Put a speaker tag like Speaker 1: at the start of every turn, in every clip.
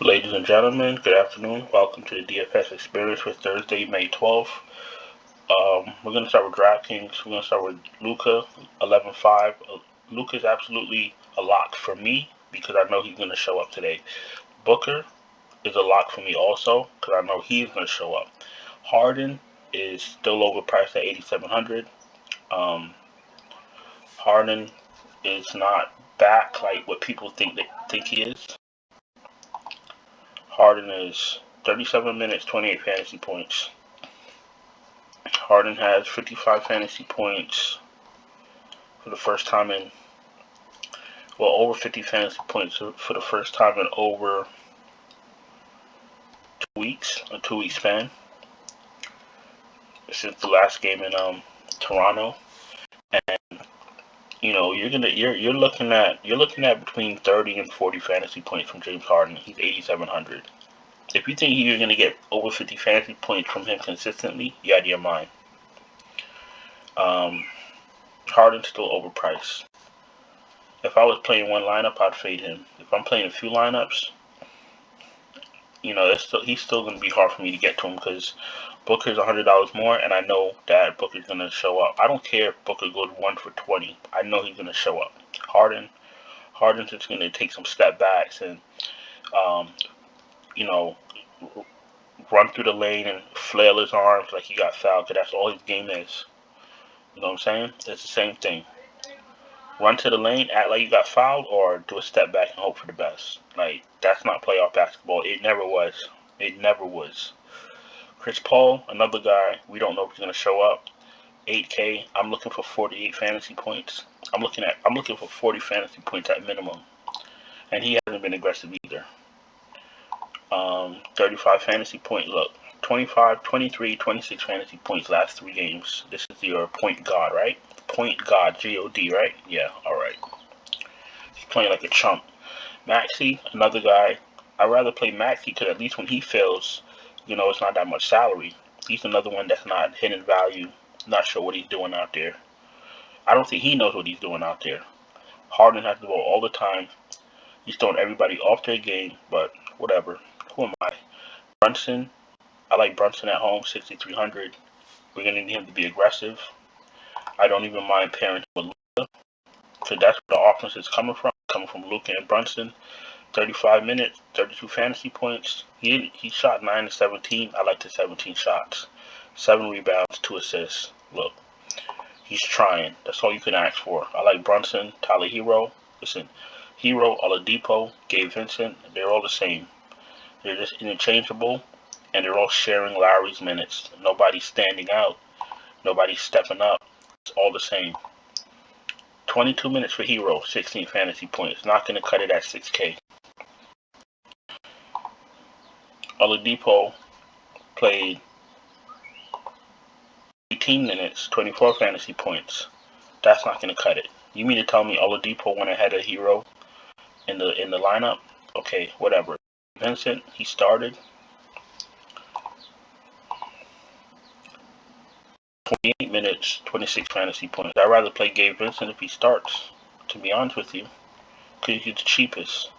Speaker 1: Ladies and gentlemen, good afternoon. Welcome to the DFS experience for Thursday, May 12th. We're going to start with DraftKings. We're going to start with Luka, 11-5. Luka is absolutely a lock for me because I know he's going to show up today. Booker is a lock for me also because I know he's going to show up. Harden is still overpriced at 8,700. Harden is not back like what people think he is. Harden is 37 minutes, 28 fantasy points. Harden has 55 fantasy points for the first time in, over 50 fantasy points for the first time in over 2 weeks, a 2-week span, since the last game in Toronto. And you're looking at between 30 and 40 fantasy points from James Harden. He's 8,700. If you think you're gonna get over 50 fantasy points from him consistently, you're out of your mind. Harden's still overpriced. If I was playing one lineup, I'd fade him. If I'm playing a few lineups, he's still gonna be hard for me to get to him because Booker's $100 more, and I know that Booker's gonna show up. I don't care if Booker goes 1 for 20. I know he's gonna show up. Harden's just gonna take some step backs and run through the lane and flail his arms like he got fouled, because that's all his game is. You know what I'm saying? It's the same thing. Run to the lane, act like you got fouled, or do a step back and hope for the best. Like, that's not playoff basketball. It never was. It never was. Chris Paul, another guy, we don't know if he's going to show up. 8K, I'm looking for 48 fantasy points. I'm looking for 40 fantasy points at minimum. And he hasn't been aggressive either. 35 fantasy point, look, 25, 23, 26 fantasy points last 3 games. This is your point guard, right? Point guard, G-O-D, right? Yeah, alright. He's playing like a chump. Maxey, another guy. I'd rather play Maxey because at least when he fails, it's not that much salary. He's another one that's not hidden value. Not sure what he's doing out there. I don't think he knows what he's doing out there. Harden has the ball all the time. He's throwing everybody off their game, but whatever. Who am I? Brunson. I like Brunson at home, 6,300. We're going to need him to be aggressive. I don't even mind pairing him with Luka, because that's where the offense is coming from. Luka and Brunson. 35 minutes, 32 fantasy points. He shot 9 to 17. I like the 17 shots. 7 rebounds, 2 assists. Look, he's trying. That's all you can ask for. I like Brunson, Tyler Hero. Listen, Hero, Oladipo, Gabe Vincent, they're all the same. They're just interchangeable, and they're all sharing Lowry's minutes. Nobody's standing out. Nobody's stepping up. It's all the same. 22 minutes for Hero, 16 fantasy points. Not going to cut it at 6K. Oladipo played 18 minutes, 24 fantasy points. That's not going to cut it. You mean to tell me Oladipo went ahead of Hero in the lineup? Okay, whatever. Vincent, he started. 28 minutes, 26 fantasy points. I'd rather play Gabe Vincent if he starts, to be honest with you, because he's the cheapest.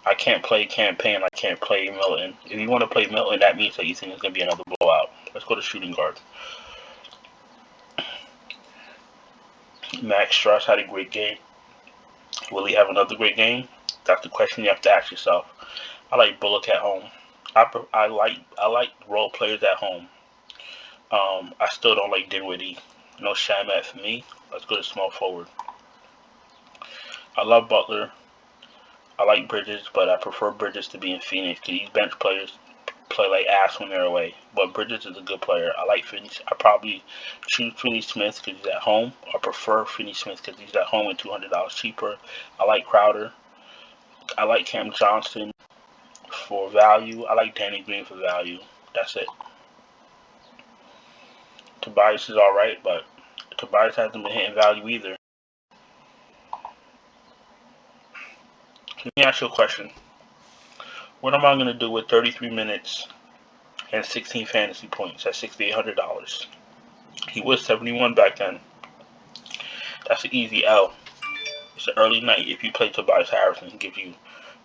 Speaker 1: I can't play Campaign. I can't play Milton. If you want to play Milton, that means that you think it's going to be another blowout. Let's go to shooting guard. Max Strus had a great game. Will he have another great game? That's the question you have to ask yourself. I like Bullock at home. I like role players at home. I still don't like Dinwiddie. No Shamet for me. Let's go to small forward. I love Butler. I like Bridges, but I prefer Bridges to be in Phoenix because these bench players play like ass when they're away. But Bridges is a good player. I like Phoenix. I probably choose Finney-Smith because he's at home. I prefer Finney-Smith because he's at home and $200 cheaper. I like Crowder. I like Cam Johnson for value. I like Danny Green for value. That's it. Tobias is alright, but Tobias hasn't been hitting value either. Let me ask you a question. What am I going to do with 33 minutes and 16 fantasy points at $6,800? He was 71 back then. That's an easy L. It's an early night. If you play Tobias Harris, he gives you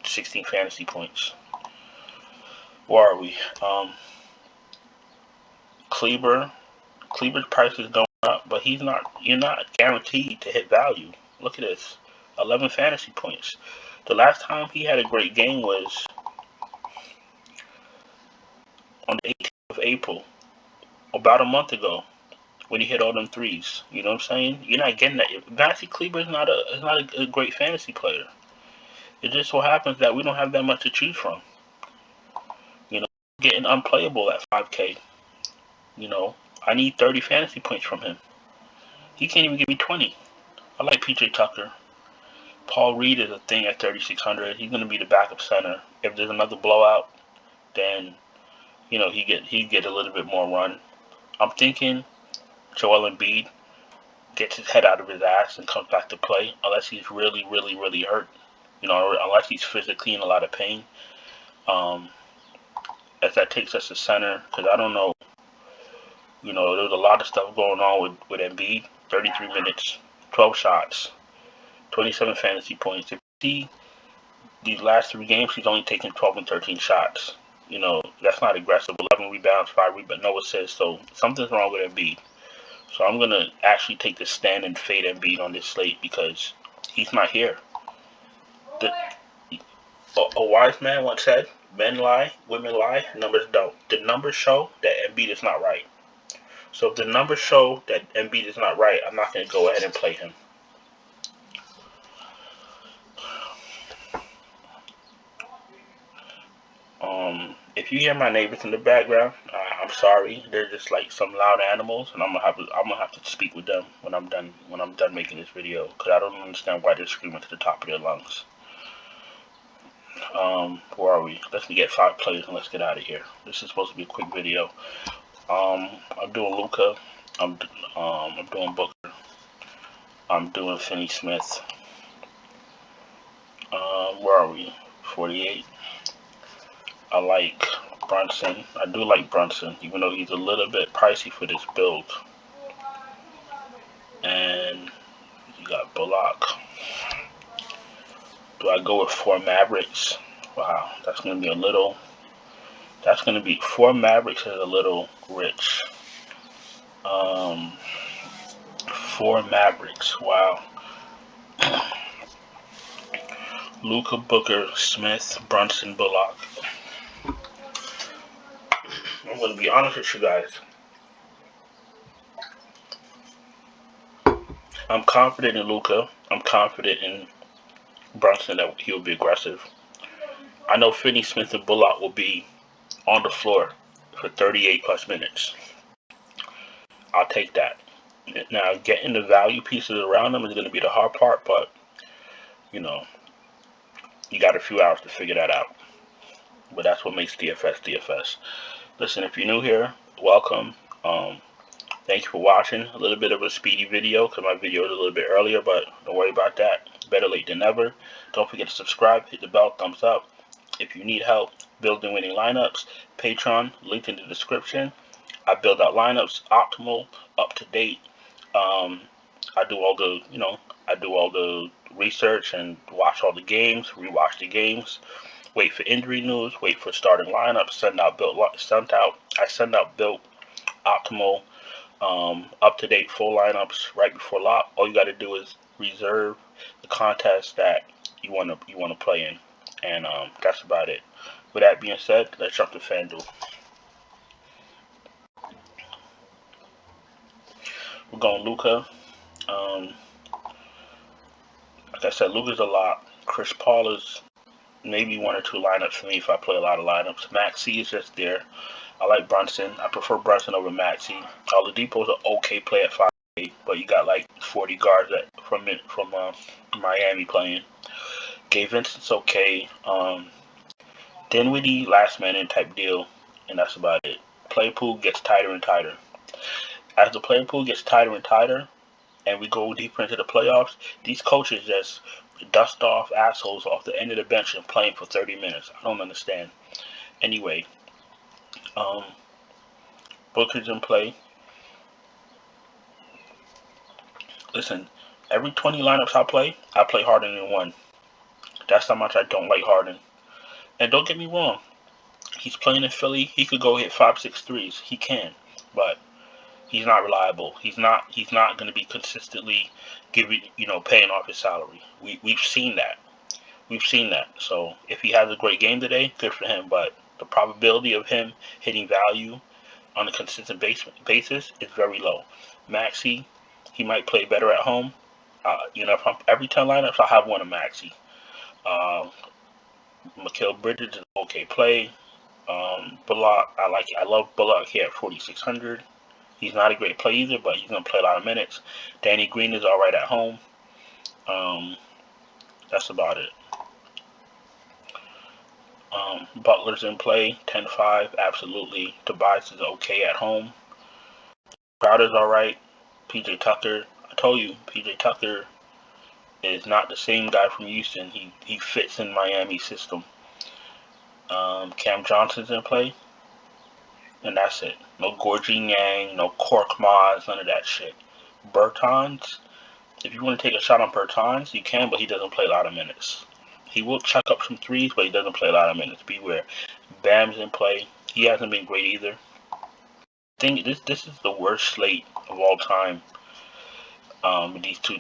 Speaker 1: 16 fantasy points. Where are we? Kleber's price is going up, but you're not guaranteed to hit value. Look at this. 11 fantasy points. The last time he had a great game was on the 18th of April, about a month ago, when he hit all them threes. You know what I'm saying? You're not getting that. Maxi Kleber is not a great fantasy player. It just so happens that we don't have that much to choose from. You know, getting unplayable at 5K. You know, I need 30 fantasy points from him. He can't even give me 20. I like PJ Tucker. Paul Reed is a thing at 3,600. He's going to be the backup center. If there's another blowout, then, you know, he get a little bit more run. I'm thinking Joel Embiid gets his head out of his ass and comes back to play, unless he's really, really, really hurt. You know, unless he's physically in a lot of pain. As that takes us to center, because I don't know. You know, there was a lot of stuff going on with Embiid. 33 minutes, 12 shots, 27 fantasy points. If you see these last 3 games, he's only taken 12 and 13 shots. You know, that's not aggressive. 11 rebounds, 5 rebounds, no assists. So something's wrong with Embiid. So I'm going to actually take the stand and fade Embiid on this slate because he's not here. A wise man once said, men lie, women lie, numbers don't. The numbers show that Embiid is not right. So if the numbers show that Embiid is not right, I'm not going to go ahead and play him. If you hear my neighbors in the background, I'm sorry. They're just like some loud animals, and I'm gonna have to speak with them when I'm done making this video, because I don't understand why they're screaming to the top of their lungs. Where are we? Let's get 5 players and let's get out of here. This is supposed to be a quick video. I'm doing Luka. I'm doing Booker. I'm doing Finney Smith. Where are we? 48. I like Brunson. I do like Brunson, even though he's a little bit pricey for this build. And you got Bullock. Do I go with 4 Mavericks? Wow, that's going to be a little... That's going to be... 4 Mavericks is a little rich. 4 Mavericks, wow. Luka, Booker, Smith, Brunson, Bullock. I'm going to be honest with you guys. I'm confident in Luka. I'm confident in Brunson that he'll be aggressive. I know Finney Smith and Bullock will be on the floor for 38 plus minutes. I'll take that. Now, getting the value pieces around them is going to be the hard part, but, you know, you got a few hours to figure that out. But that's what makes DFS DFS. Listen, if you're new here, welcome. Thank you for watching. A little bit of a speedy video because my video is a little bit earlier, but don't worry about that. Better late than never. Don't forget to subscribe, hit the bell, thumbs up. If you need help building winning lineups, Patreon, link in the description. I build out lineups, optimal, up to date. I do all the research and watch all the games, rewatch the games. Wait for injury news, wait for starting lineups, send out built, optimal, up-to-date full lineups right before lock. All you got to do is reserve the contest that you want to play in, and that's about it. With that being said, let's jump to FanDuel. We're going Luka. Like I said, Luka's a lot. Chris Paul is maybe 1 or 2 lineups for me if I play a lot of lineups. Maxey is just there. I like Brunson. I prefer Brunson over Maxey. Oladipo's an okay play at 5K, but you got like 40 guards from Miami playing. Gabe Vincent's okay. Dinwiddie, last man in type deal, and that's about it. Play pool gets tighter and tighter. As the player pool gets tighter and tighter, and we go deeper into the playoffs, these coaches just dust off assholes off the end of the bench and playing for 30 minutes. I don't understand. Anyway, Booker's in play. Listen, Every 20 lineups I play Harden in one. That's how much I don't like Harden. And don't get me wrong, he's playing in Philly. He could go hit 5-6 threes. He can, but he's not reliable. He's not going to be consistently paying off his salary. We've seen that. So if he has a great game today, good for him. But the probability of him hitting value on a consistent basis is very low. Maxey, he might play better at home. If I'm every 10 lineups, I'll have one of Maxey. Mikal Bridges is okay play. Bullock, I love Bullock here at 4,600. He's not a great play either, but he's gonna play a lot of minutes. Danny Green is all right at home. That's about it. Butler's in play, 10-5, absolutely. Tobias is okay at home. Crowder's all right. PJ Tucker, I told you, PJ Tucker is not the same guy from Houston. He fits in Miami's system. Cam Johnson's in play, and that's it. No Gorgie Yang, no Korkmaz, none of that shit. Bertans, if you want to take a shot on Bertans, you can, but he doesn't play a lot of minutes. He will chuck up some threes, but he doesn't play a lot of minutes. Beware. Bam's in play. He hasn't been great either. This is the worst slate of all time. With these two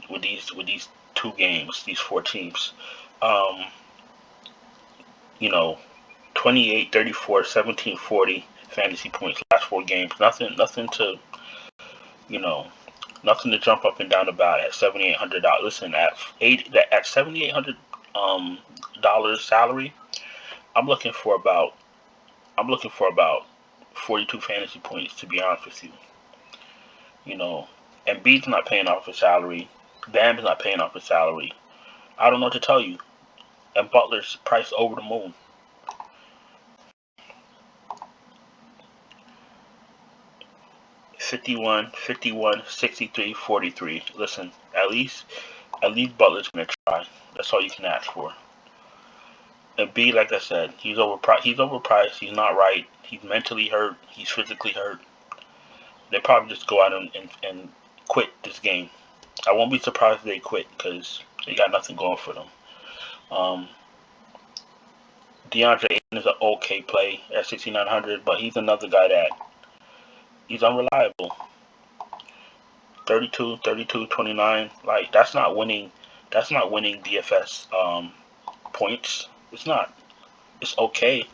Speaker 1: games, these four teams. 28, 34, 17, 40 fantasy points last four games. Nothing to jump up and down about at $7,800. Listen, at $7,800 salary, I'm looking for about 42 fantasy points, to be honest with you. Embiid's not paying off his salary. Bam's not paying off his salary. I don't know what to tell you. And Butler's price over the moon. $51, 63, 43. Listen, at least Butler's gonna try. That's all you can ask for. Embiid, like I said, he's overpriced. He's not right. He's mentally hurt. He's physically hurt. They probably just go out and quit this game. I won't be surprised if they quit because they got nothing going for them. DeAndre Ayton is an okay play at 6,900, but he's another guy that he's unreliable. 32, 29. Like that's not winning DFS points. It's not. It's okay.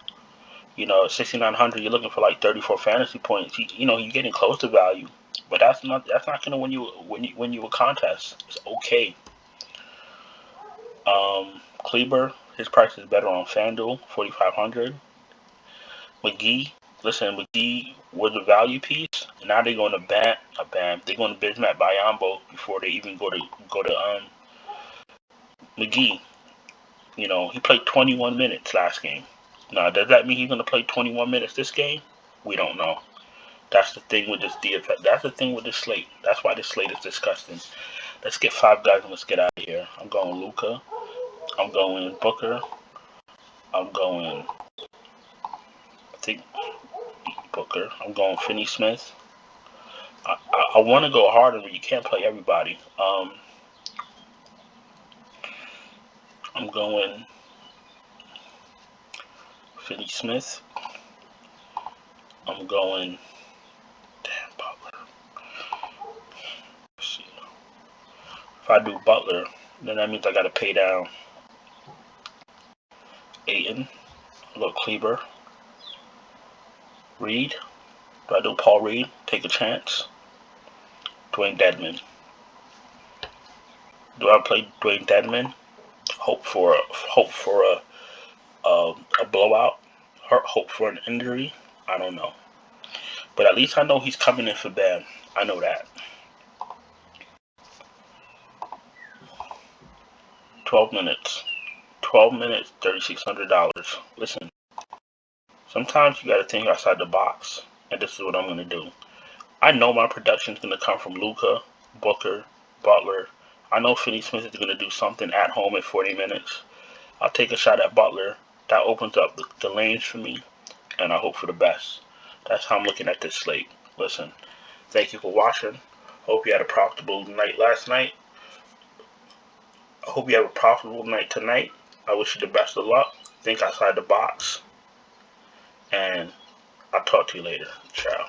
Speaker 1: 6,900. You're looking for like 34 fantasy points. You're getting close to value, but that's not gonna win you a contest. It's okay. Kleber, his price is better on FanDuel, 4,500. McGee was a value piece. Now they're going to Bam. They're going to Bismack Biyombo before they even go to McGee. He played 21 minutes last game. Now, does that mean he's going to play 21 minutes this game? We don't know. That's the thing with this DFS. That's the thing with this slate. That's why this slate is disgusting. Let's get 5 guys and let's get out of here. I'm going Luka. I'm going Booker. I'm going, Booker. I'm going Finney-Smith. I want to go harder, but you can't play everybody. I'm going Finney-Smith. I'm going Butler. Let's see. If I do Butler, then that means I got to pay down Ayton, a little Kleber, Reed. Do I do Paul Reed? Take a chance. Dwayne Dedmon. Do I play Dwayne Dedmon? Hope for a blowout. Hope for an injury. I don't know. But at least I know he's coming in for Bam. I know that. 12 minutes. 12 minutes, $3,600. Listen, sometimes you got to think outside the box, and this is what I'm going to do. I know my production is going to come from Luka, Booker, Butler. I know Finney-Smith is going to do something at home in 40 minutes. I'll take a shot at Butler. That opens up the lanes for me, and I hope for the best. That's how I'm looking at this slate. Listen, thank you for watching. Hope you had a profitable night last night. I hope you have a profitable night tonight. I wish you the best of luck. Think outside the box. And I'll talk to you later. Ciao.